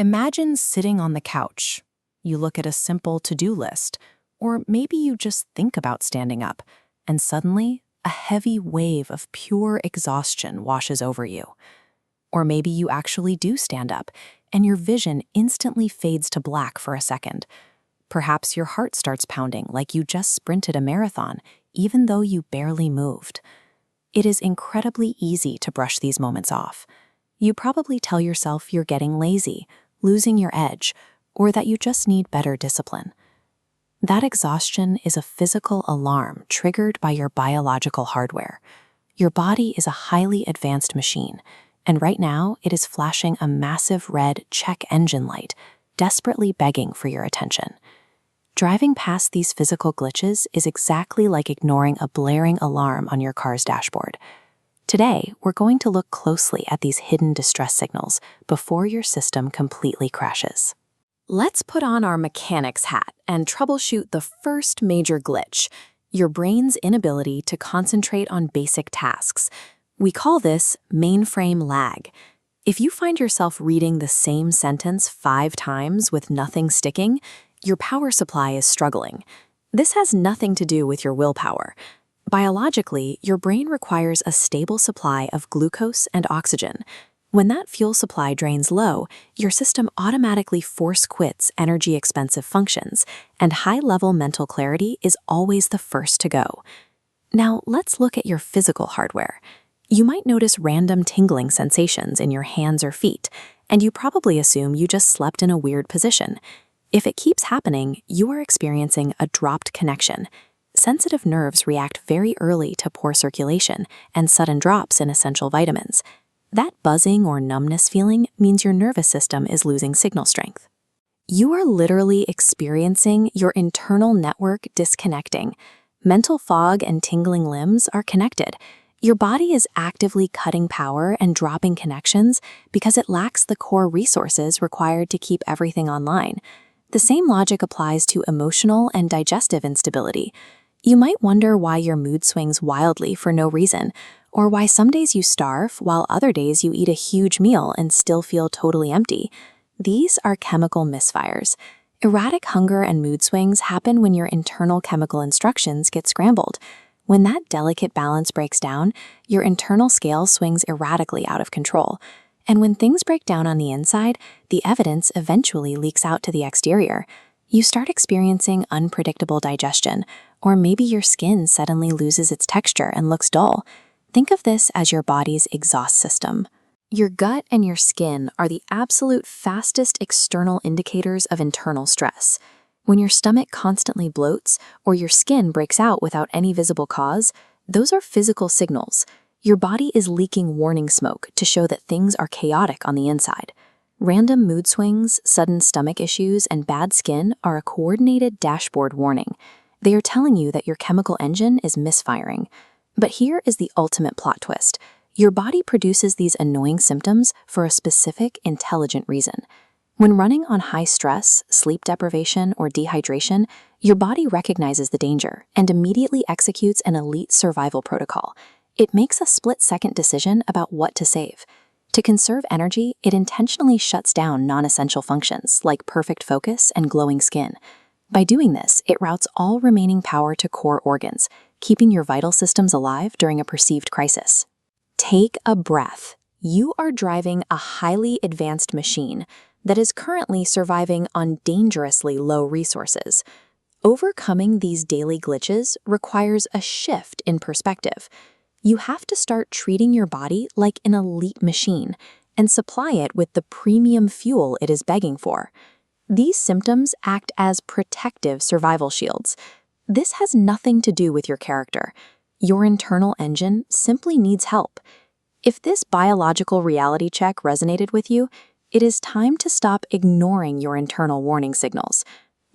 Imagine sitting on the couch. You look at a simple to-do list, or maybe you just think about standing up, and suddenly, a heavy wave of pure exhaustion washes over you. Or maybe you actually do stand up, and your vision instantly fades to black for a second. Perhaps your heart starts pounding like you just sprinted a marathon, even though you barely moved. It is incredibly easy to brush these moments off. You probably tell yourself you're getting lazy, losing your edge, or that you just need better discipline. That exhaustion is a physical alarm triggered by your biological hardware. Your body is a highly advanced machine, and right now it is flashing a massive red check engine light, desperately begging for your attention. Driving past these physical glitches is exactly like ignoring a blaring alarm on your car's dashboard. Today, we're going to look closely at these hidden distress signals before your system completely crashes. Let's put on our mechanic's hat and troubleshoot the first major glitch, your brain's inability to concentrate on basic tasks. We call this mainframe lag. If you find yourself reading the same sentence 5 times with nothing sticking, your power supply is struggling. This has nothing to do with your willpower. Biologically, your brain requires a stable supply of glucose and oxygen. When that fuel supply drains low, your system automatically force quits energy-expensive functions, and high-level mental clarity is always the first to go. Now, let's look at your physical hardware. You might notice random tingling sensations in your hands or feet, and you probably assume you just slept in a weird position. If it keeps happening, you are experiencing a dropped connection. Sensitive nerves react very early to poor circulation and sudden drops in essential vitamins. That buzzing or numbness feeling means your nervous system is losing signal strength. You are literally experiencing your internal network disconnecting. Mental fog and tingling limbs are connected. Your body is actively cutting power and dropping connections because it lacks the core resources required to keep everything online. The same logic applies to emotional and digestive instability. You might wonder why your mood swings wildly for no reason, or why some days you starve while other days you eat a huge meal and still feel totally empty. These are chemical misfires. Erratic hunger and mood swings happen when your internal chemical instructions get scrambled. When that delicate balance breaks down, your internal scale swings erratically out of control. And when things break down on the inside, the evidence eventually leaks out to the exterior. You start experiencing unpredictable digestion, or maybe your skin suddenly loses its texture and looks dull. Think of this as your body's exhaust system. Your gut and your skin are the absolute fastest external indicators of internal stress. When your stomach constantly bloats or your skin breaks out without any visible cause, those are physical signals. Your body is leaking warning smoke to show that things are chaotic on the inside. Random mood swings, sudden stomach issues, and bad skin are a coordinated dashboard warning. They are telling you that your chemical engine is misfiring. But here is the ultimate plot twist. Your body produces these annoying symptoms for a specific, intelligent reason. When running on high stress, sleep deprivation, or dehydration, your body recognizes the danger and immediately executes an elite survival protocol. It makes a split-second decision about what to save. To conserve energy, it intentionally shuts down non-essential functions like perfect focus and glowing skin. By doing this, it routes all remaining power to core organs, keeping your vital systems alive during a perceived crisis. Take a breath. You are driving a highly advanced machine that is currently surviving on dangerously low resources. Overcoming these daily glitches requires a shift in perspective. You have to start treating your body like an elite machine and supply it with the premium fuel it is begging for. These symptoms act as protective survival shields. This has nothing to do with your character. Your internal engine simply needs help. If this biological reality check resonated with you, it is time to stop ignoring your internal warning signals.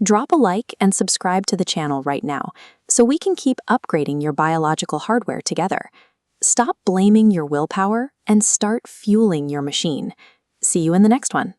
Drop a like and subscribe to the channel right now so we can keep upgrading your biological hardware together. Stop blaming your willpower and start fueling your machine. See you in the next one.